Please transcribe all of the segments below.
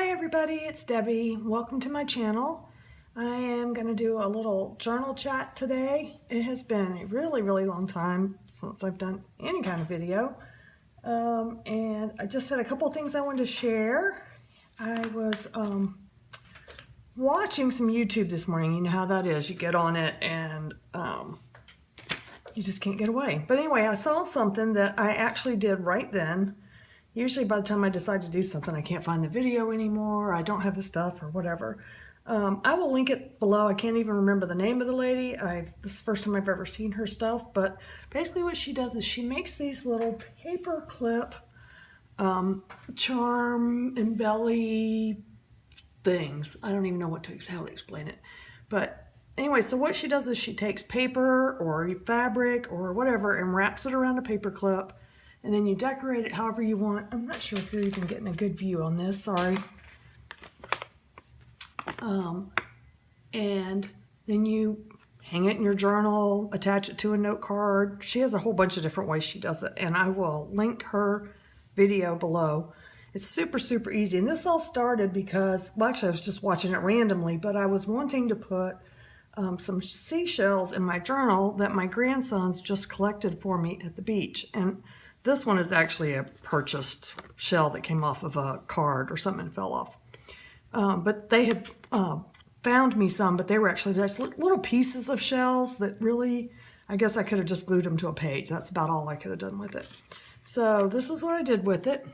Hi everybody, it's Debbie. Welcome to my channel. I am going to do a little journal chat today. It has been a really long time since I've done any kind of video. And I just had a couple things I wanted to share. I was watching some YouTube this morning. You know how that is. You get on it and you just can't get away. But anyway, I saw something that I actually did right then. Usually by the time I decide to do something, I can't find the video anymore, I don't have the stuff or whatever. I will link it below. I can't even remember the name of the lady. This is the first time I've ever seen her stuff, but basically what she does is she makes these little paper clip charm, embelly things. I don't even know how to explain it. But anyway, so what she does is she takes paper or fabric or whatever and wraps it around a paper clip. And then you decorate it however you want. I'm not sure if you're even getting a good view on this, sorry. And then you hang it in your journal, attach it to a note card. She has a whole bunch of different ways she does it, and I will link her video below. It's super easy. And this all started because, well, actually I was just watching it randomly, but I was wanting to put some seashells in my journal that my grandsons just collected for me at the beach. And this one is actually a purchased shell that came off of a card or something and fell off. But they had found me some, but they were actually just little pieces of shells that really, I guess I could have just glued them to a page. That's about all I could have done with it. So this is what I did with it.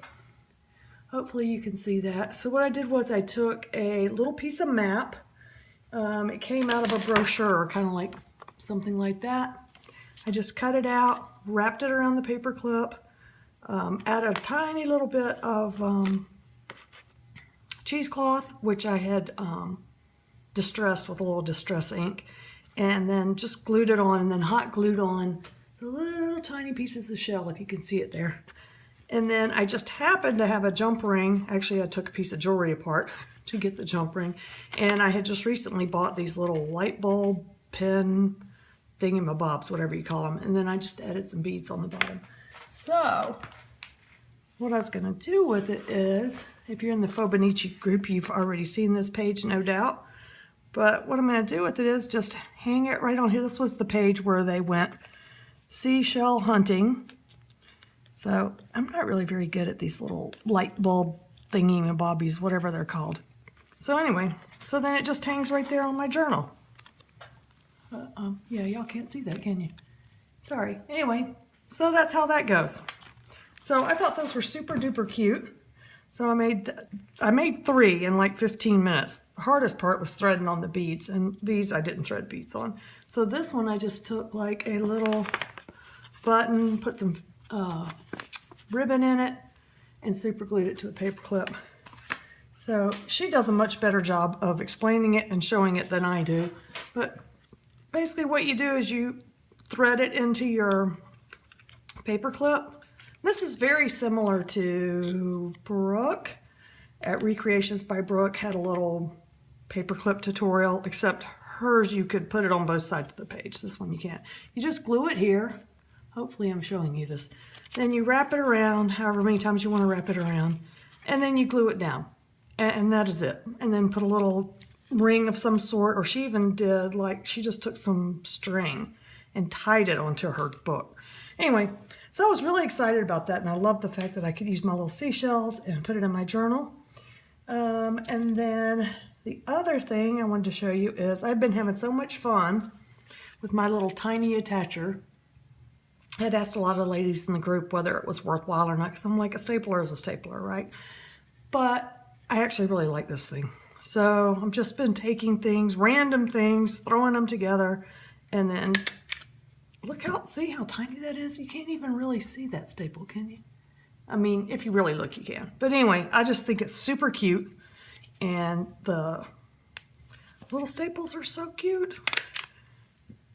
Hopefully you can see that. So what I did was I took a little piece of map. It came out of a brochure, kind of like something like that. I just cut it out, wrapped it around the paper clip, added a tiny little bit of cheesecloth, which I had distressed with a little distress ink, and then just glued it on, and then hot glued on the little tiny pieces of shell, if you can see it there. And then I just happened to have a jump ring. Actually, I took a piece of jewelry apart to get the jump ring, and I had just recently bought these little light bulb pin thingamabobs, whatever you call them, and then I just added some beads on the bottom. So what I was going to do with it is, if you're in the Fobonichi group, you've already seen this page, no doubt, but what I'm going to do with it is just hang it right on here. This was the page where they went seashell hunting. So I'm not really very good at these little light bulb thingamabobbies, whatever they're called. So anyway, so then it just hangs right there on my journal. Yeah, y'all can't see that, can you? Sorry. Anyway, so that's how that goes. So I thought those were super duper cute. So I made 3 in like 15 minutes. The hardest part was threading on the beads, and these I didn't thread beads on. So this one I just took like a little button, put some ribbon in it, and super glued it to a paper clip. So she does a much better job of explaining it and showing it than I do. But basically what you do is you thread it into your paper clip. This is very similar to Brooke at Recreations by Brooke, had a little paper clip tutorial, except hers you could put it on both sides of the page. This one you can't. You just glue it here. Hopefully I'm showing you this. Then you wrap it around however many times you want to wrap it around, and then you glue it down. And that is it. And then put a little ring of some sort, or she even did, like, she just took some string and tied it onto her book. Anyway, so I was really excited about that, and I loved the fact that I could use my little seashells and put it in my journal. And then the other thing I wanted to show you is I've been having so much fun with my little tiny attacher. I had asked a lot of ladies in the group whether it was worthwhile or not, because I'm like, a stapler is a stapler, right? But I actually really like this thing. So I've just been taking things, random things, throwing them together, and then see how tiny that is? You can't even really see that staple, can you? I mean, if you really look, you can. But anyway, I just think it's super cute, and the little staples are so cute.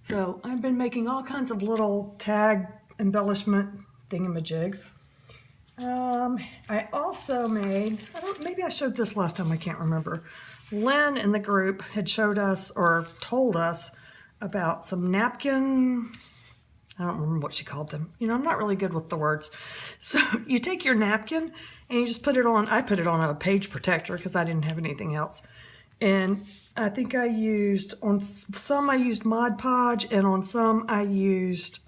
So I've been making all kinds of little tag embellishment thingamajigs. I also made, maybe I showed this last time, I can't remember. Lynn in the group had showed us or told us about some napkin, I don't remember what she called them. You know, I'm not really good with the words. So you take your napkin and you just put it on. I put it on a page protector because I didn't have anything else. And I think I used, on some I used Mod Podge, and on some I used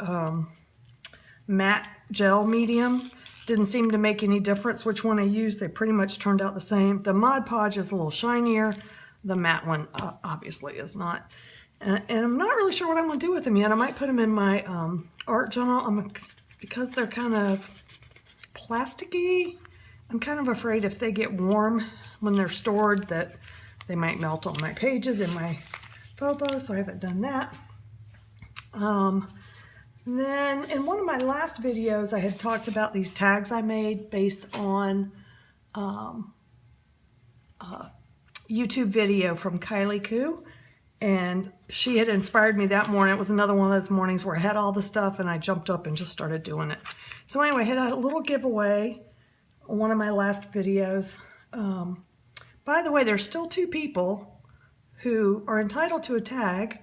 matte gel medium. Didn't seem to make any difference which one I used. They pretty much turned out the same. The Mod Podge is a little shinier. The matte one obviously is not. And I'm not really sure what I'm going to do with them yet. I might put them in my art journal because they're kind of plasticky. I'm kind of afraid if they get warm when they're stored that they might melt on my pages in my photos, so I haven't done that. Then in one of my last videos, I had talked about these tags I made based on YouTube video from Kylie Koo, and she had inspired me that morning. It was another one of those mornings where I had all the stuff and I jumped up and just started doing it. So anyway, I had a little giveaway on one of my last videos. By the way, there's still 2 people who are entitled to a tag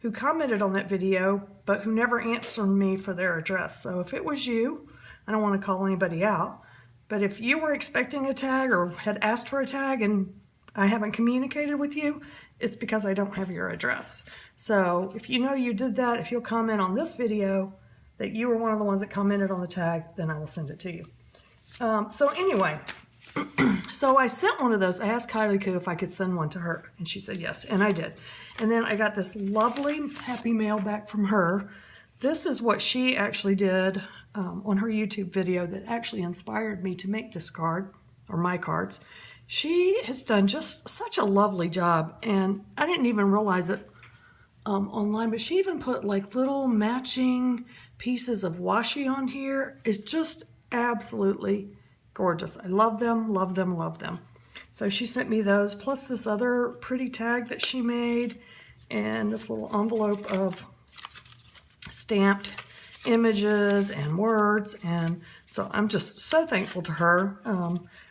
who commented on that video but who never answered me for their address. So if it was you, I don't want to call anybody out, but if you were expecting a tag or had asked for a tag and I haven't communicated with you, it's because I don't have your address. So if you know you did that, if you'll comment on this video that you were one of the ones that commented on the tag, then I will send it to you. So anyway, so I sent one of those. I asked Kylie Koo if I could send one to her, and she said yes, and I did. And then I got this lovely happy mail back from her. This is what she actually did on her YouTube video that actually inspired me to make this card, or my cards. She has done just such a lovely job, and I didn't even realize it online, but she even put like little matching pieces of washi on here. It's just absolutely gorgeous. I love them, love them, love them. So she sent me those, plus this other pretty tag that she made, and this little envelope of stamped images and words. And so I'm just so thankful to her.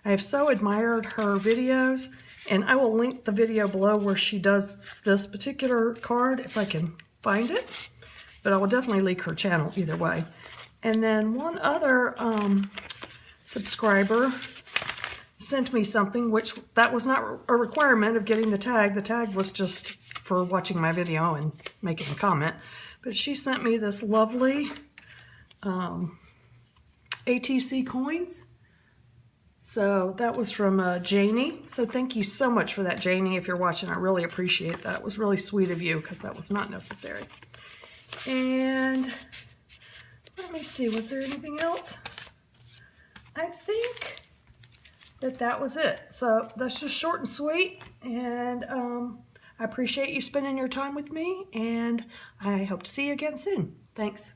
I have so admired her videos, and I will link the video below where she does this particular card if I can find it, but I will definitely link her channel either way. And then one other subscriber sent me something, which that was not a requirement of getting the tag. The tag was just for watching my video and making a comment. But she sent me this lovely ATC coins. So that was from Janie. So thank you so much for that, Janie. If you're watching, I really appreciate that. It was really sweet of you because that was not necessary. And let me see, was there anything else? I think that was it. So that's just short and sweet, and I appreciate you spending your time with me, and I hope to see you again soon. Thanks.